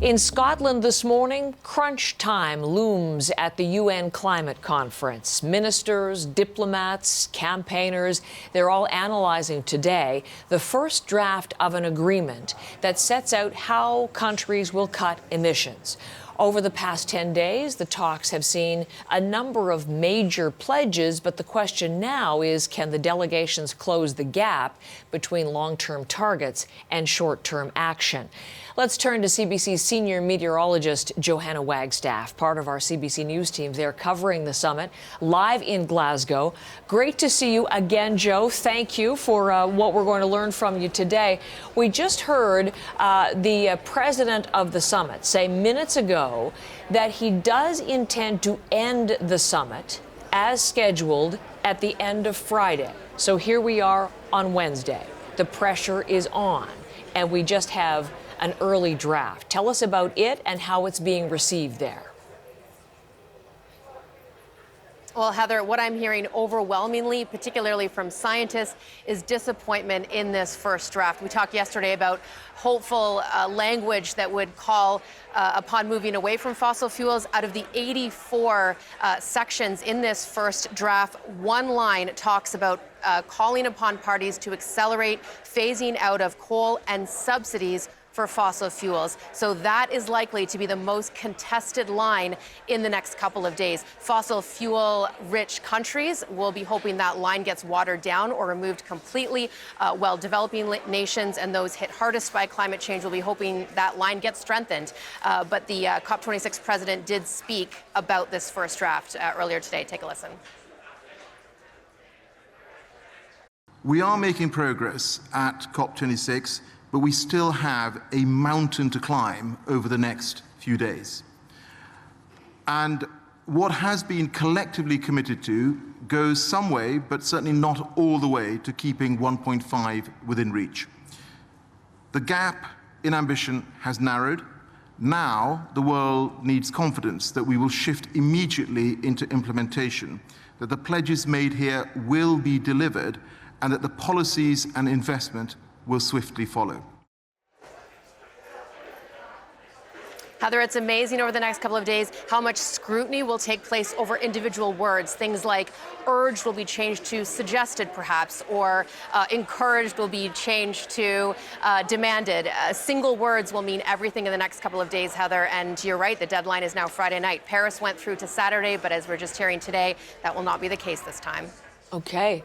In Scotland this morning, crunch time looms at the UN climate conference. Ministers, diplomats, campaigners, they're all analyzing today the first draft of an agreement that sets out how countries will cut emissions. Over the past 10 days, the talks have seen a number of major pledges, but the question now is, can the delegations close the gap between long-term targets and short-term action? Let's turn to CBC's senior meteorologist, Johanna Wagstaff, part of our CBC News team. They're covering the summit live in Glasgow. Great to see you again, Joe. Thank you for what we're going to learn from you today. We just heard the president of the summit say minutes ago that he does intend to end the summit as scheduled at the end of Friday. So here we are on Wednesday. The pressure is on, and we just have an early draft. Tell us about it and how it's being received there. Well, Heather, what I'm hearing overwhelmingly, particularly from scientists, is disappointment in this first draft. We talked yesterday about hopeful language that would call upon moving away from fossil fuels. Out of the 84 sections in this first draft, one line talks about calling upon parties to accelerate phasing out of coal and subsidies for fossil fuels. So that is likely to be the most contested line in the next couple of days. Fossil fuel-rich countries will be hoping that line gets watered down or removed completely, while developing nations and those hit hardest by climate change will be hoping that line gets strengthened. But the COP26 president did speak about this first draft earlier today. Take a listen. We are making progress at COP26, but we still have a mountain to climb over the next few days. And what has been collectively committed to goes some way, but certainly not all the way, to keeping 1.5 within reach. The gap in ambition has narrowed. Now the world needs confidence that we will shift immediately into implementation, that the pledges made here will be delivered, and that the policies and investment will swiftly follow. Heather, it's amazing over the next couple of days how much scrutiny will take place over individual words. Things like urged will be changed to suggested, perhaps, or encouraged will be changed to demanded. Single words will mean everything in the next couple of days, Heather. And you're right, the deadline is now Friday night. Paris went through to Saturday, but as we're just hearing today, that will not be the case this time. Okay.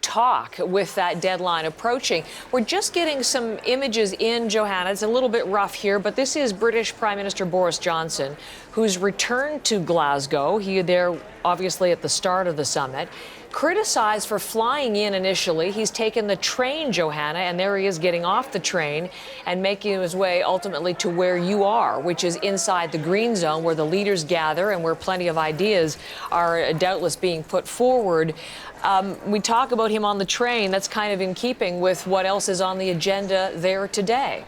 Talk with that deadline approaching. We're just getting some images in, Johanna. It's a little bit rough here, but this is British Prime Minister Boris Johnson, who's returned to Glasgow. He there obviously at the start of the summit. Criticized for flying in initially. He's taken the train, Johanna, and there he is getting off the train and making his way ultimately to where you are, which is inside the green zone where the leaders gather and where plenty of ideas are doubtless being put forward. We talk about him on the train. That's kind of in keeping with what else is on the agenda there today.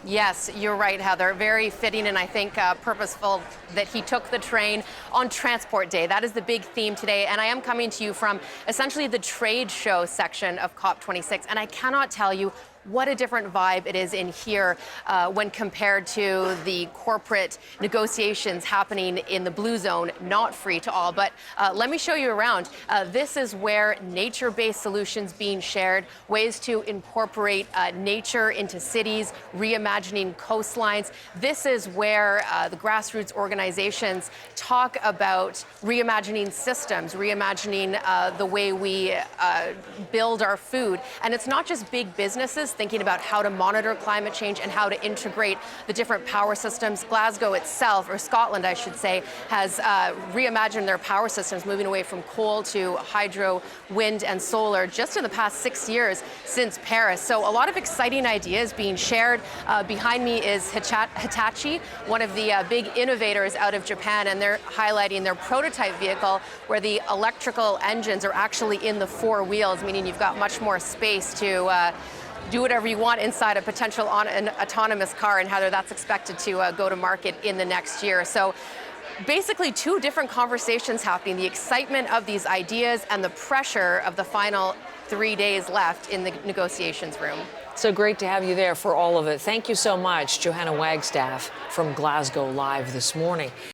Yes, you're right, Heather. Very fitting and I think purposeful that he took the train on Transport Day. That is the big theme today. And I am coming to you from essentially the trade show section of COP26. And I cannot tell you what a different vibe it is in here when compared to the corporate negotiations happening in the blue zone, not free to all. But let me show you around. This is where nature-based solutions being shared, ways to incorporate nature into cities, reimagining coastlines. This is where the grassroots organizations talk about reimagining systems, reimagining the way we build our food. And it's not just big businesses thinking about how to monitor climate change and how to integrate the different power systems. Glasgow itself, or Scotland, I should say, has reimagined their power systems, moving away from coal to hydro, wind, and solar just in the past 6 years since Paris. So a lot of exciting ideas being shared. Behind me is Hitachi, one of the big innovators out of Japan, and they're highlighting their prototype vehicle where the electrical engines are actually in the four wheels, meaning you've got much more space to do whatever you want inside a potential an autonomous car, and Heather, that's expected to go to market in the next year. So basically two different conversations happening, the excitement of these ideas and the pressure of the final 3 days left in the negotiations room. So great to have you there for all of it. Thank you so much, Johanna Wagstaff from Glasgow Live this morning.